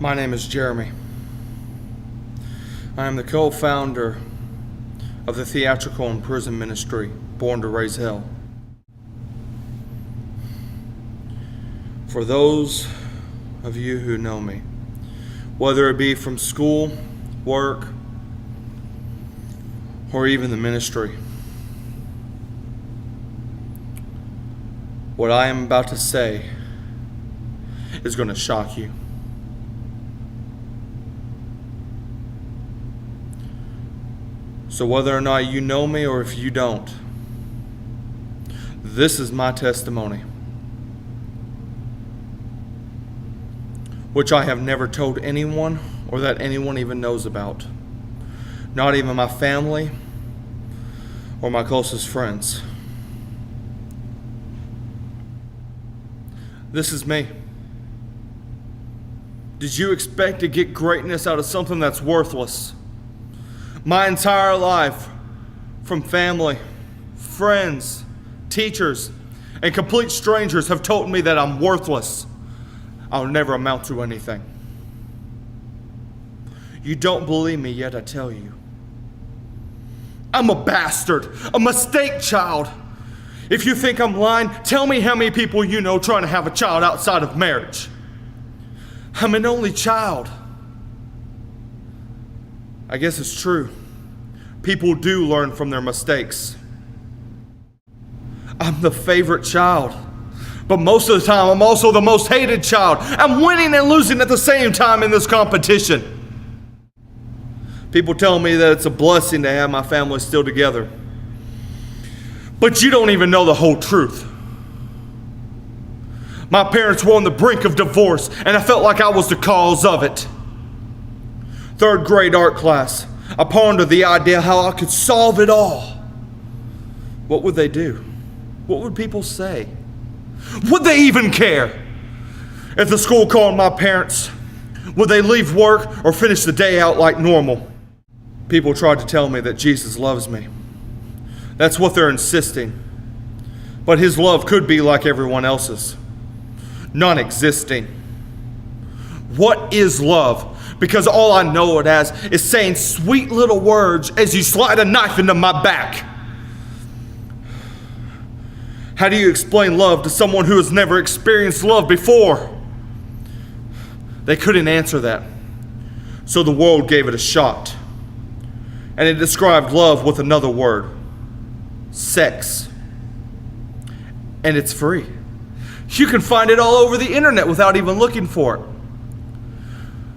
My name is Jeremy. I am the co-founder of the theatrical and prison ministry, Born to Raise Hell. For those of you who know me, whether it be from school, work, or even the ministry, what I am about to say is going to shock you. So whether or not you know me or if you don't, this is my testimony, which I have never told anyone or that anyone even knows about. Not even my family or my closest friends. This is me. Did you expect to get greatness out of something that's worthless? My entire life, from family, friends, teachers, and complete strangers have told me that I'm worthless. I'll never amount to anything. You don't believe me, yet I tell you. I'm a bastard, a mistake child. If you think I'm lying, tell me how many people you know trying to have a child outside of marriage. I'm an only child. I guess it's true. People do learn from their mistakes. I'm the favorite child. But most of the time, I'm also the most hated child. I'm winning and losing at the same time in this competition. People tell me that it's a blessing to have my family still together. But you don't even know the whole truth. My parents were on the brink of divorce, and I felt like I was the cause of it. Third grade art class, I pondered the idea how I could solve it all. What would they do? What would people say? Would they even care? If the school called my parents, would they leave work or finish the day out like normal? People tried to tell me that Jesus loves me. That's what they're insisting. But his love could be like everyone else's, non-existing. What is love? Because all I know it as is saying sweet little words as you slide a knife into my back. How do you explain love to someone who has never experienced love before? They couldn't answer that. So the world gave it a shot. And it described love with another word: sex. And it's free. You can find it all over the internet without even looking for it.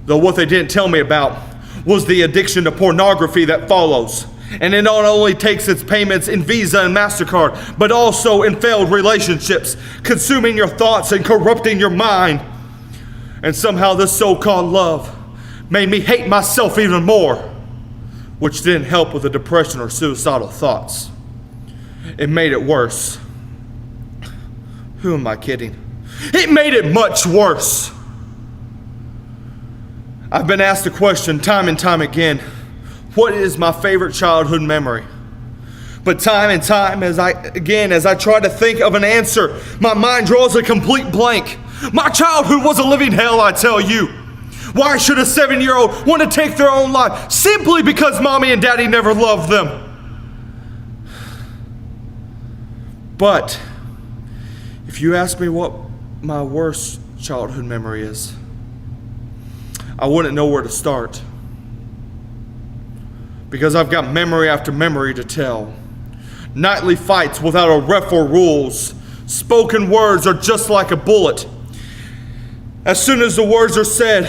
Though what they didn't tell me about was the addiction to pornography that follows. And it not only takes its payments in Visa and MasterCard, but also in failed relationships, consuming your thoughts and corrupting your mind. And somehow this so-called love made me hate myself even more, which didn't help with the depression or suicidal thoughts. It made it worse. Who am I kidding? It made it much worse. I've been asked the question time and time again, what is my favorite childhood memory? But time and time as I try to think of an answer, my mind draws a complete blank. My childhood was a living hell, I tell you. Why should a 7-year-old want to take their own life simply because mommy and daddy never loved them? But if you ask me what my worst childhood memory is, I wouldn't know where to start. Because I've got memory after memory to tell. Nightly fights without a ref or rules. Spoken words are just like a bullet. As soon as the words are said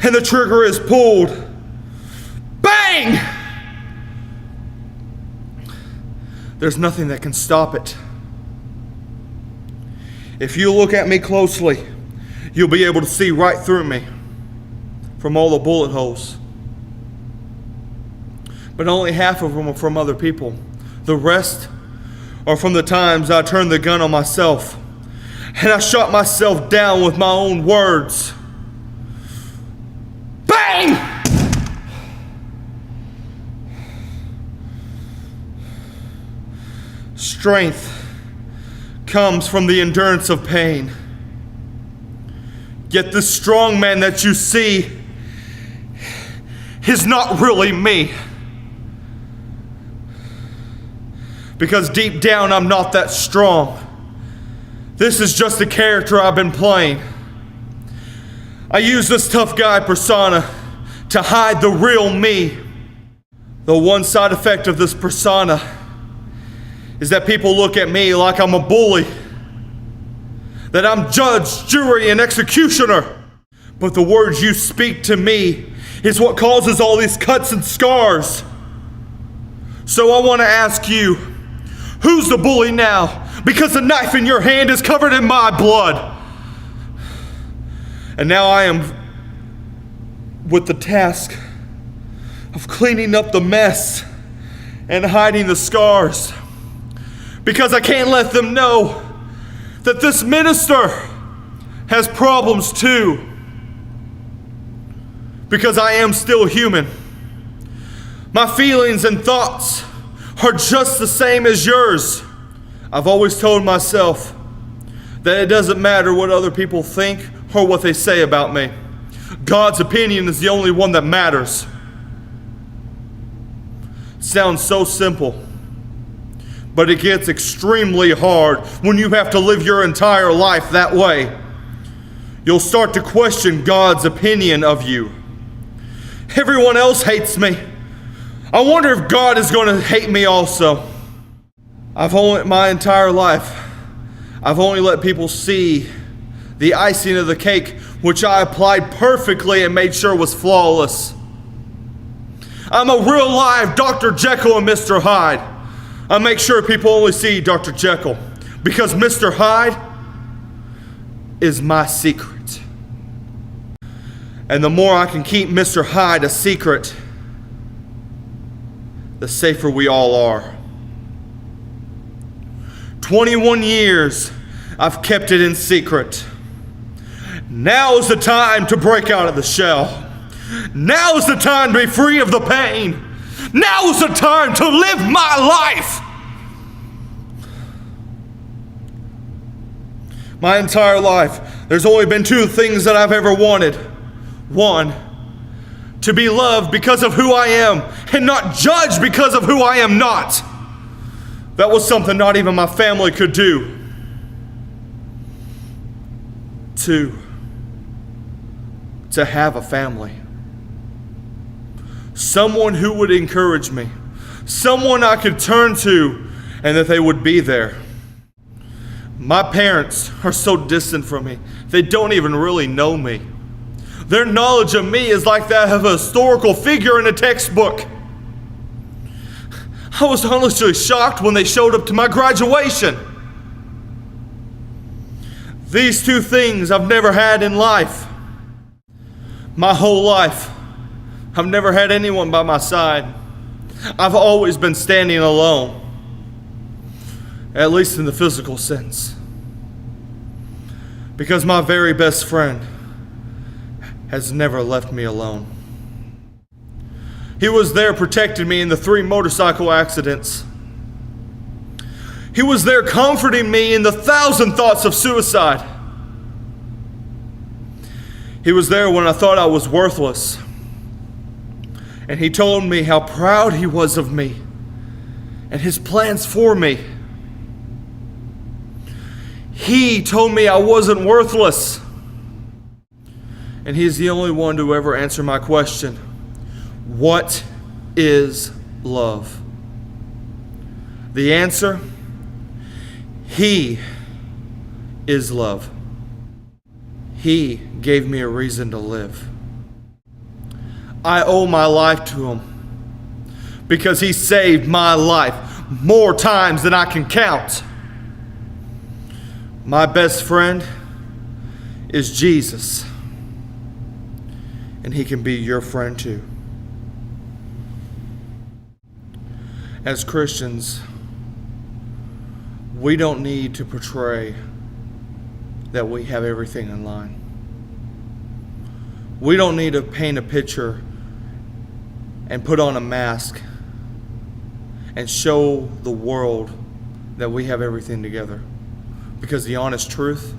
and the trigger is pulled, bang! There's nothing that can stop it. If you look at me closely, you'll be able to see right through me from all the bullet holes. But only half of them are from other people. The rest are from the times I turned the gun on myself and I shot myself down with my own words. Bang! Strength comes from the endurance of pain. Yet this strong man that you see is not really me. Because deep down, I'm not that strong. This is just a character I've been playing. I use this tough guy persona to hide the real me. The one side effect of this persona is that people look at me like I'm a bully, that I'm judge, jury, and executioner. But the words you speak to me is what causes all these cuts and scars. So I want to ask you, who's the bully now? Because the knife in your hand is covered in my blood. And now I am with the task of cleaning up the mess and hiding the scars. Because I can't let them know that this minister has problems too. Because I am still human. My feelings and thoughts are just the same as yours. I've always told myself that it doesn't matter what other people think or what they say about me. God's opinion is the only one that matters. Sounds so simple, but it gets extremely hard when you have to live your entire life that way. You'll start to question God's opinion of you. Everyone else hates me. I wonder if God is going to hate me also. My entire life, I've only let people see the icing of the cake, which I applied perfectly and made sure was flawless. I'm a real live Dr. Jekyll and Mr. Hyde. I make sure people only see Dr. Jekyll because Mr. Hyde is my secret. And the more I can keep Mr. Hyde a secret, the safer we all are. 21 years I've kept it in secret. Now is the time to break out of the shell. Now is the time to be free of the pain. Now is the time to live my life. My entire life, there's only been two things that I've ever wanted. One, to be loved because of who I am and not judged because of who I am not. That was something not even my family could do. Two, to have a family. Someone who would encourage me. Someone I could turn to and that they would be there. My parents are so distant from me. They don't even really know me. Their knowledge of me is like that of a historical figure in a textbook. I was honestly shocked when they showed up to my graduation. These two things I've never had in life. My whole life, I've never had anyone by my side. I've always been standing alone, at least in the physical sense. Because my very best friend has never left me alone. He was there protecting me in the 3 motorcycle accidents. He was there comforting me in the 1,000 thoughts of suicide. He was there when I thought I was worthless. And he told me how proud he was of me and his plans for me. He told me I wasn't worthless. And he's the only one to ever answer my question. What is love? The answer, He is love. He gave me a reason to live. I owe my life to Him because He saved my life more times than I can count. My best friend is Jesus, and He can be your friend too. As Christians, we don't need to portray that we have everything in line. We don't need to paint a picture and put on a mask and show the world that we have everything together. Because the honest truth,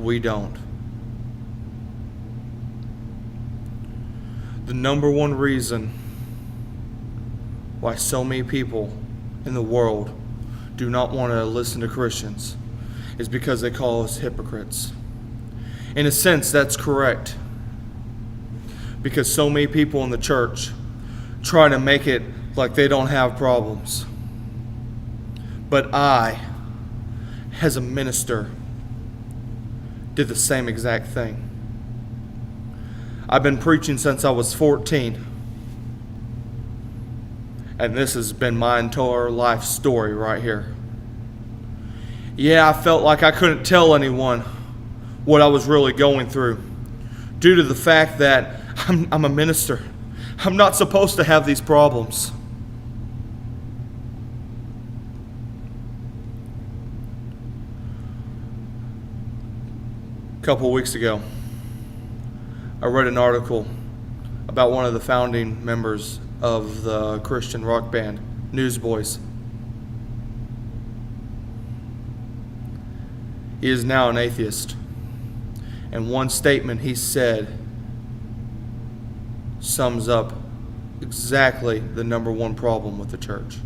we don't. The number one reason why so many people in the world do not want to listen to Christians is because they call us hypocrites. In a sense, that's correct. Because so many people in the church try to make it like they don't have problems. But I, as a minister, did the same exact thing. I've been preaching since I was 14. And this has been my entire life story right here. Yeah, I felt like I couldn't tell anyone what I was really going through due to the fact that I'm a minister. I'm not supposed to have these problems. A couple of weeks ago, I read an article about one of the founding members of the Christian rock band, Newsboys. He is now an atheist. And one statement he said sums up exactly the number one problem with the church.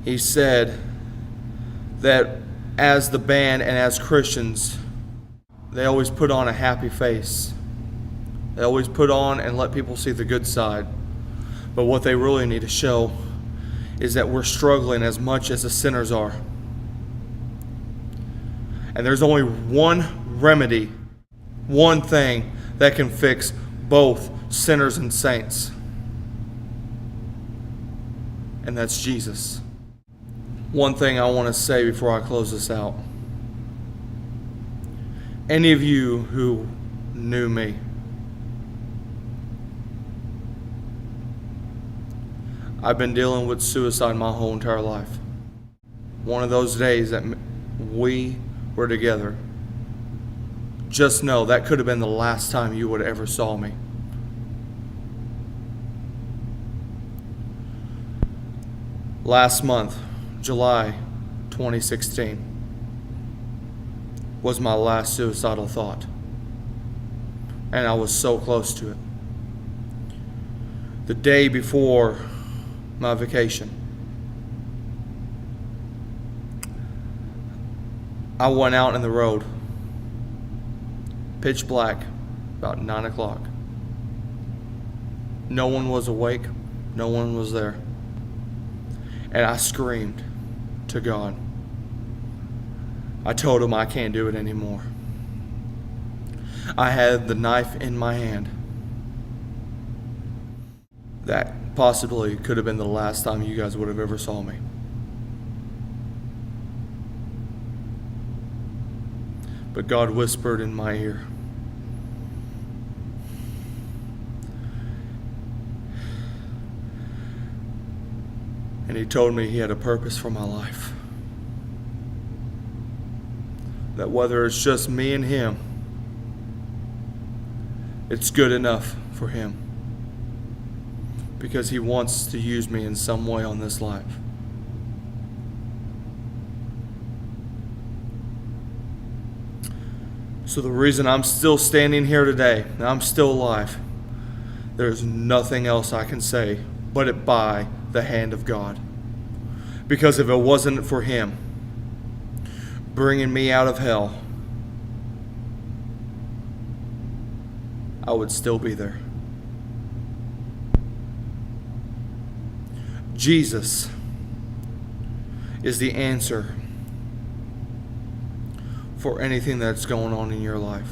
He said that as the band and as Christians, they always put on a happy face. They always put on and let people see the good side. But what they really need to show is that we're struggling as much as the sinners are. And there's only one remedy, one thing that can fix both sinners and saints. And that's Jesus. One thing I want to say before I close this out. Any of you who knew me, I've been dealing with suicide my whole entire life. One of those days that we were together, just know that could have been the last time you would ever saw me. Last month, July 2016, was my last suicidal thought. And I was so close to it. The day before my vacation, I went out in the road, pitch black, about 9 o'clock. No one was awake, no one was there. And I screamed to God. I told him I can't do it anymore. I had the knife in my hand. That possibly could have been the last time you guys would have ever saw me. But God whispered in my ear, and He told me He had a purpose for my life. That whether it's just me and Him, it's good enough for Him. Because He wants to use me in some way on this life. So the reason I'm still standing here today, and I'm still alive, there's nothing else I can say but it by the hand of God. Because if it wasn't for Him bringing me out of hell, I would still be there. Jesus is the answer for anything that's going on in your life.